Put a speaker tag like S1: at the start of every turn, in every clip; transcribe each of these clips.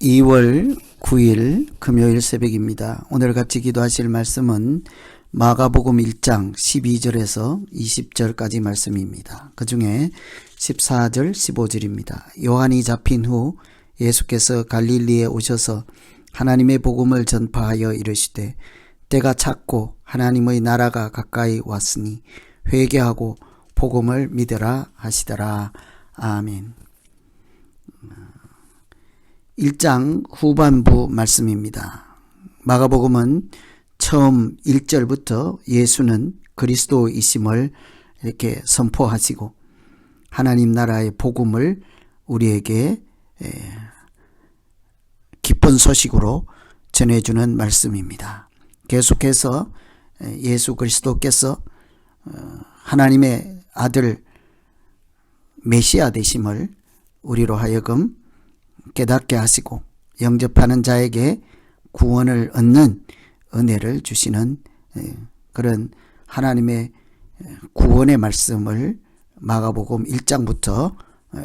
S1: 2월 9일 금요일 새벽입니다. 오늘 같이 기도하실 말씀은 마가복음 1장 12절에서 20절까지 말씀입니다. 그 중에 14절 15절입니다. 요한이 잡힌 후 예수께서 갈릴리에 오셔서 하나님의 복음을 전파하여 이르시되 때가 찼고 하나님의 나라가 가까이 왔으니 회개하고 복음을 믿으라 하시더라. 아멘. 1장 후반부 말씀입니다. 마가복음은 처음 1절부터 예수는 그리스도이심을 이렇게 선포하시고 하나님 나라의 복음을 우리에게 기쁜 소식으로 전해주는 말씀입니다. 계속해서 예수 그리스도께서 하나님의 아들 메시아 되심을 우리로 하여금 깨닫게 하시고 영접하는 자에게 구원을 얻는 은혜를 주시는 그런 하나님의 구원의 말씀을 마가복음 1장부터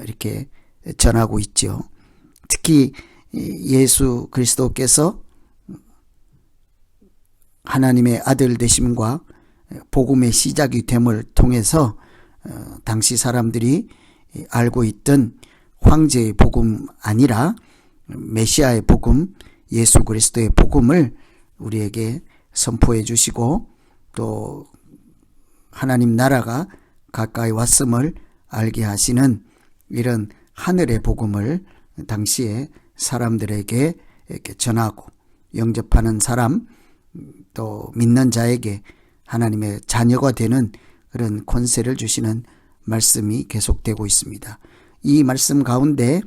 S1: 이렇게 전하고 있죠. 특히 예수 그리스도께서 하나님의 아들 되심과 복음의 시작이 됨을 통해서 당시 사람들이 알고 있던 황제의 복음 아니라 메시아의 복음, 예수 그리스도의 복음을 우리에게 선포해 주시고 또 하나님 나라가 가까이 왔음을 알게 하시는 이런 하늘의 복음을 당시에 사람들에게 이렇게 전하고 영접하는 사람 또 믿는 자에게 하나님의 자녀가 되는 그런 권세를 주시는 말씀이 계속되고 있습니다. 이 말씀 가운데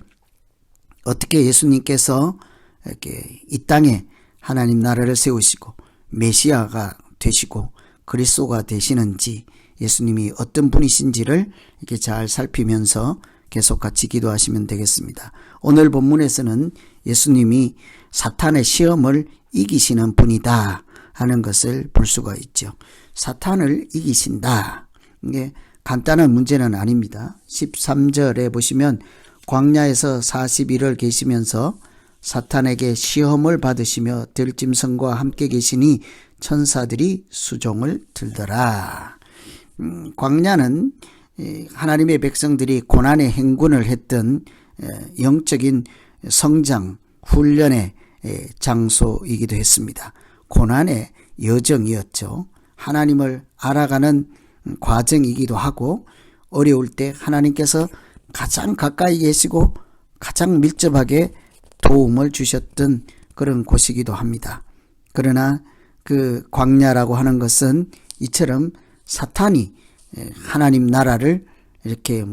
S1: 어떻게 예수님께서 이렇게 이 땅에 하나님 나라를 세우시고 메시아가 되시고 그리스도가 되시는지 예수님이 어떤 분이신지를 이렇게 잘 살피면서 계속 같이 기도하시면 되겠습니다. 오늘 본문에서는 예수님이 사탄의 시험을 이기시는 분이다 하는 것을 볼 수가 있죠. 사탄을 이기신다. 이게 간단한 문제는 아닙니다. 13절에 보시면 광야에서 40일을 계시면서 사탄에게 시험을 받으시며 들짐승과 함께 계시니 천사들이 수종을 들더라. 광야는 하나님의 백성들이 고난의 행군을 했던 영적인 성장, 훈련의 장소이기도 했습니다. 고난의 여정이었죠. 하나님을 알아가는 과정이기도 하고 어려울 때 하나님께서 가장 가까이 계시고 가장 밀접하게 도움을 주셨던 그런 곳이기도 합니다. 그러나 그 광야라고 하는 것은 이처럼 사탄이 하나님 나라를 이렇게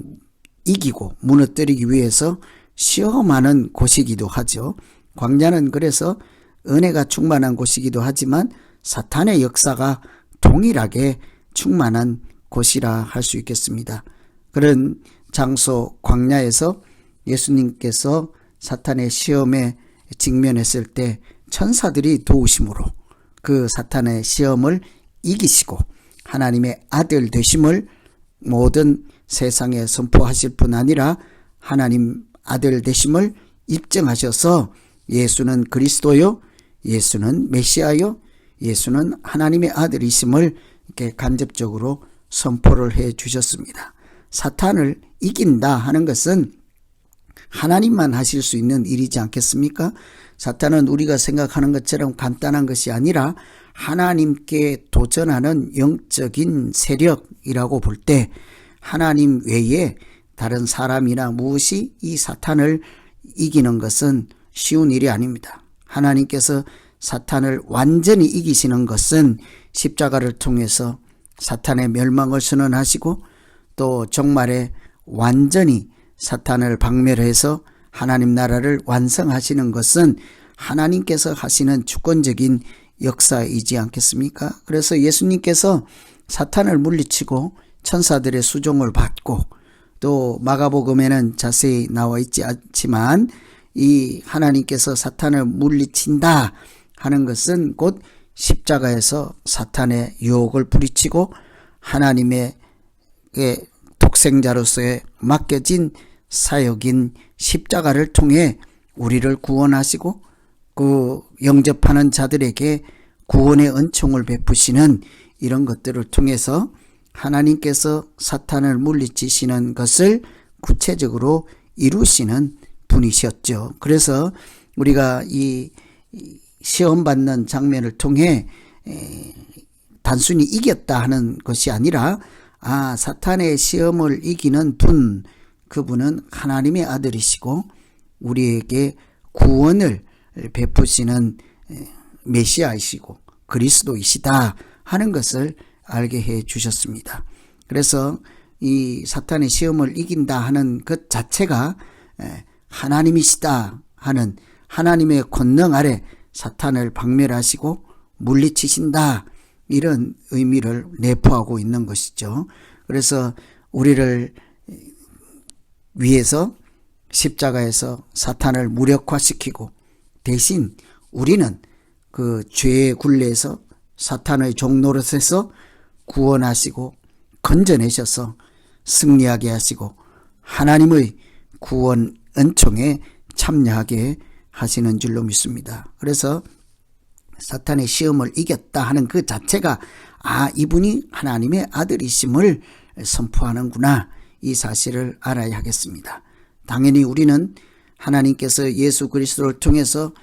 S1: 이기고 무너뜨리기 위해서 시험하는 곳이기도 하죠. 광야는 그래서 은혜가 충만한 곳이기도 하지만 사탄의 역사가 동일하게 충만한 곳이라 할 수 있겠습니다. 그런 장소 광야에서 예수님께서 사탄의 시험에 직면했을 때 천사들이 도우심으로 그 사탄의 시험을 이기시고 하나님의 아들 되심을 모든 세상에 선포하실 뿐 아니라 하나님 아들 되심을 입증하셔서 예수는 그리스도요, 예수는 메시아요, 예수는 하나님의 아들이심을 이렇게 간접적으로 선포를 해 주셨습니다. 사탄을 이긴다 하는 것은 하나님만 하실 수 있는 일이지 않겠습니까? 사탄은 우리가 생각하는 것처럼 간단한 것이 아니라 하나님께 도전하는 영적인 세력이라고 볼 때 하나님 외에 다른 사람이나 무엇이 이 사탄을 이기는 것은 쉬운 일이 아닙니다. 하나님께서 사탄을 완전히 이기시는 것은 십자가를 통해서 사탄의 멸망을 선언하시고 또 종말에 완전히 사탄을 박멸해서 하나님 나라를 완성하시는 것은 하나님께서 하시는 주권적인 역사이지 않겠습니까? 그래서 예수님께서 사탄을 물리치고 천사들의 수종을 받고 또 마가복음에는 자세히 나와 있지 않지만 이 하나님께서 사탄을 물리친다 하는 것은 곧 십자가에서 사탄의 유혹을 뿌리치고 하나님의 독생자로서의 맡겨진 사역인 십자가를 통해 우리를 구원하시고 그 영접하는 자들에게 구원의 은총을 베푸시는 이런 것들을 통해서 하나님께서 사탄을 물리치시는 것을 구체적으로 이루시는 분이셨죠. 그래서 우리가 이 시험 받는 장면을 통해 단순히 이겼다 하는 것이 아니라 사탄의 시험을 이기는 분, 그분은 하나님의 아들이시고 우리에게 구원을 베푸시는 메시아이시고 그리스도이시다 하는 것을 알게 해 주셨습니다. 그래서 이 사탄의 시험을 이긴다 하는 것 자체가 하나님이시다 하는 하나님의 권능 아래 사탄을 박멸하시고 물리치신다, 이런 의미를 내포하고 있는 것이죠. 그래서 우리를 위해서 십자가에서 사탄을 무력화시키고 대신 우리는 그 죄의 굴레에서 사탄의 종노릇에서 구원하시고 건져내셔서 승리하게 하시고 하나님의 구원 은총에 참여하게 하시는 줄로 믿습니다. 그래서 사탄의 시험을 이겼다 하는 그 자체가 이분이 하나님의 아들이심을 선포하는구나, 이 사실을 알아야 하겠습니다. 당연히 우리는 하나님께서 예수 그리스도를 통해서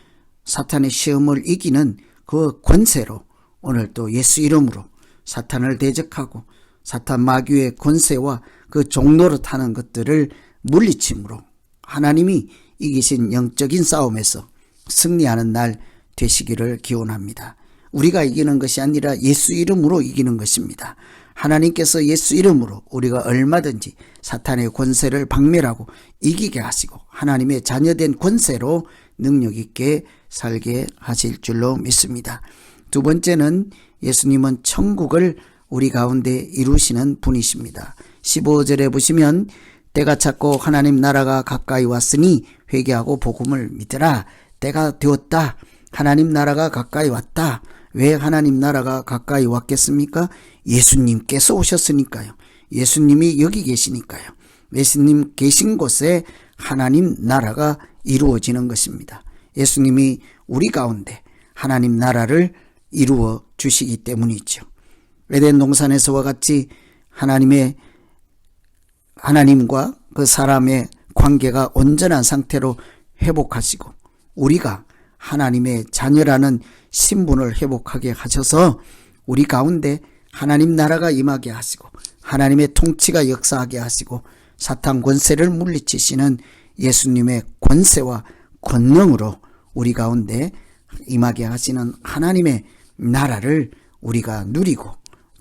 S1: 사탄의 시험을 이기는 그 권세로 오늘 또 예수 이름으로 사탄을 대적하고 사탄 마귀의 권세와 그 종노릇하는 것들을 물리침으로 하나님이 이기신 영적인 싸움에서 승리하는 날 되시기를 기원합니다. 우리가 이기는 것이 아니라 예수 이름으로 이기는 것입니다. 하나님께서 예수 이름으로 우리가 얼마든지 사탄의 권세를 박멸하고 이기게 하시고 하나님의 자녀된 권세로 능력 있게 살게 하실 줄로 믿습니다. 두 번째는 예수님은 천국을 우리 가운데 이루시는 분이십니다. 15절에 보시면 때가 찼고 하나님 나라가 가까이 왔으니 회개하고 복음을 믿으라. 때가 되었다. 하나님 나라가 가까이 왔다. 왜 하나님 나라가 가까이 왔겠습니까? 예수님께서 오셨으니까요. 예수님이 여기 계시니까요. 예수님 계신 곳에 하나님 나라가 이루어지는 것입니다. 예수님이 우리 가운데 하나님 나라를 이루어 주시기 때문이죠. 에덴 동산에서와 같이 하나님과 그 사람의 관계가 온전한 상태로 회복하시고 우리가 하나님의 자녀라는 신분을 회복하게 하셔서 우리 가운데 하나님 나라가 임하게 하시고 하나님의 통치가 역사하게 하시고 사탄 권세를 물리치시는 예수님의 권세와 권능으로 우리 가운데 임하게 하시는 하나님의 나라를 우리가 누리고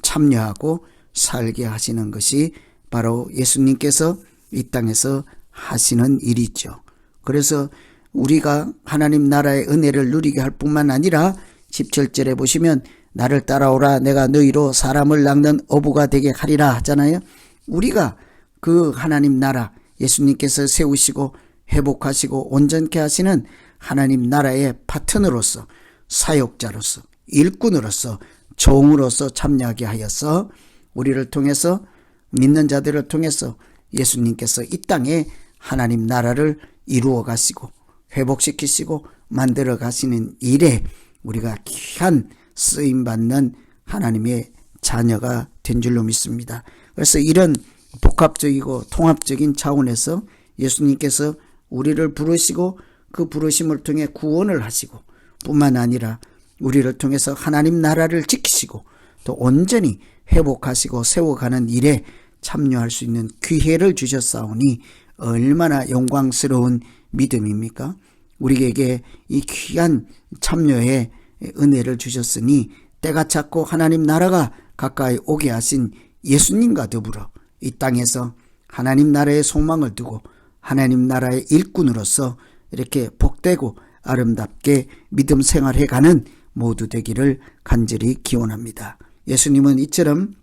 S1: 참여하고 살게 하시는 것이 바로 예수님께서 이 땅에서 하시는 일이죠. 그래서 우리가 하나님 나라의 은혜를 누리게 할 뿐만 아니라 17절에 보시면 나를 따라오라 내가 너희로 사람을 낚는 어부가 되게 하리라 하잖아요. 우리가 그 하나님 나라 예수님께서 세우시고 회복하시고 온전케 하시는 하나님 나라의 파트너로서 사역자로서 일꾼으로서 종으로서 참여하게 하여서 우리를 통해서 믿는 자들을 통해서 예수님께서 이 땅에 하나님 나라를 이루어 가시고 회복시키시고 만들어 가시는 일에 우리가 귀한 쓰임받는 하나님의 자녀가 된 줄로 믿습니다. 그래서 이런 복합적이고 통합적인 차원에서 예수님께서 우리를 부르시고 그 부르심을 통해 구원을 하시고 뿐만 아니라 우리를 통해서 하나님 나라를 지키시고 또 온전히 회복하시고 세워가는 일에 참여할 수 있는 기회를 주셨사오니 얼마나 영광스러운 믿음입니까? 우리에게 이 귀한 참여의 은혜를 주셨으니 때가 찼고 하나님 나라가 가까이 오게 하신 예수님과 더불어 이 땅에서 하나님 나라의 소망을 두고 하나님 나라의 일꾼으로서 이렇게 복되고 아름답게 믿음 생활해가는 모두 되기를 간절히 기원합니다. 예수님은 이처럼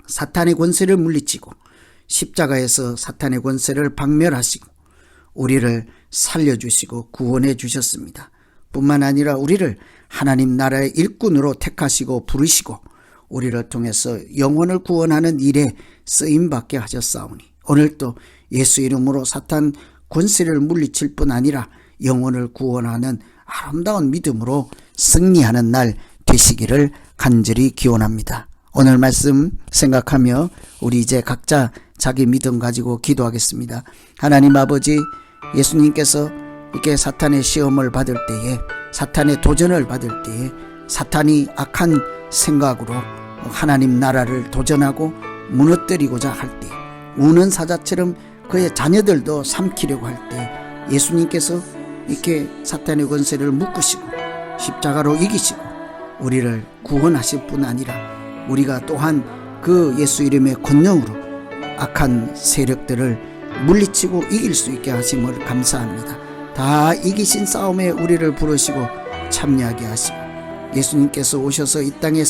S1: 사탄의 권세를 물리치고 십자가에서 사탄의 권세를 박멸하시고 우리를 살려주시고 구원해 주셨습니다. 뿐만 아니라 우리를 하나님 나라의 일꾼으로 택하시고 부르시고 우리를 통해서 영혼을 구원하는 일에 쓰임받게 하셨사오니 오늘 또 예수 이름으로 사탄 권세를 물리칠 뿐 아니라 영혼을 구원하는 아름다운 믿음으로 승리하는 날 되시기를 간절히 기원합니다. 오늘 말씀 생각하며 우리 이제 각자 자기 믿음 가지고 기도하겠습니다. 하나님 아버지, 예수님께서 이렇게 사탄의 시험을 받을 때에, 사탄의 도전을 받을 때에, 사탄이 악한 생각으로 하나님 나라를 도전하고 무너뜨리고자 할 때, 우는 사자처럼 그의 자녀들도 삼키려고 할 때 예수님께서 이렇게 사탄의 권세를 묶으시고 십자가로 이기시고 우리를 구원하실 뿐 아니라 우리가 또한 그 예수 이름의 권능으로 악한 세력들을 물리치고 이길 수 있게 하심을 감사합니다. 다 이기신 싸움에 우리를 부르시고 참여하게 하시고 예수님께서 오셔서 이 땅에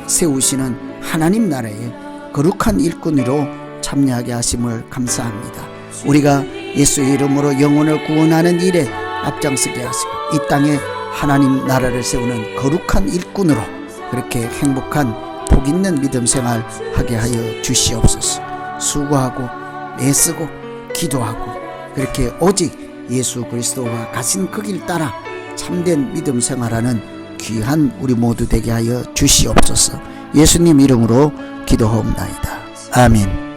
S1: 세우시는 하나님 나라의 거룩한 일꾼으로 참여하게 하심을 감사합니다. 우리가 예수의 이름으로 영혼을 구원하는 일에 앞장서게 하시고 이 땅에 하나님 나라를 세우는 거룩한 일꾼으로 그렇게 행복한 복 있는 믿음 생활 하게 하여 주시옵소서. 수고하고 애쓰고 기도하고 그렇게 오직 예수 그리스도와 가신 그 길 따라 참된 믿음 생활하는 귀한 우리 모두 되게 하여 주시옵소서. 예수님 이름으로 기도하옵나이다. 아멘.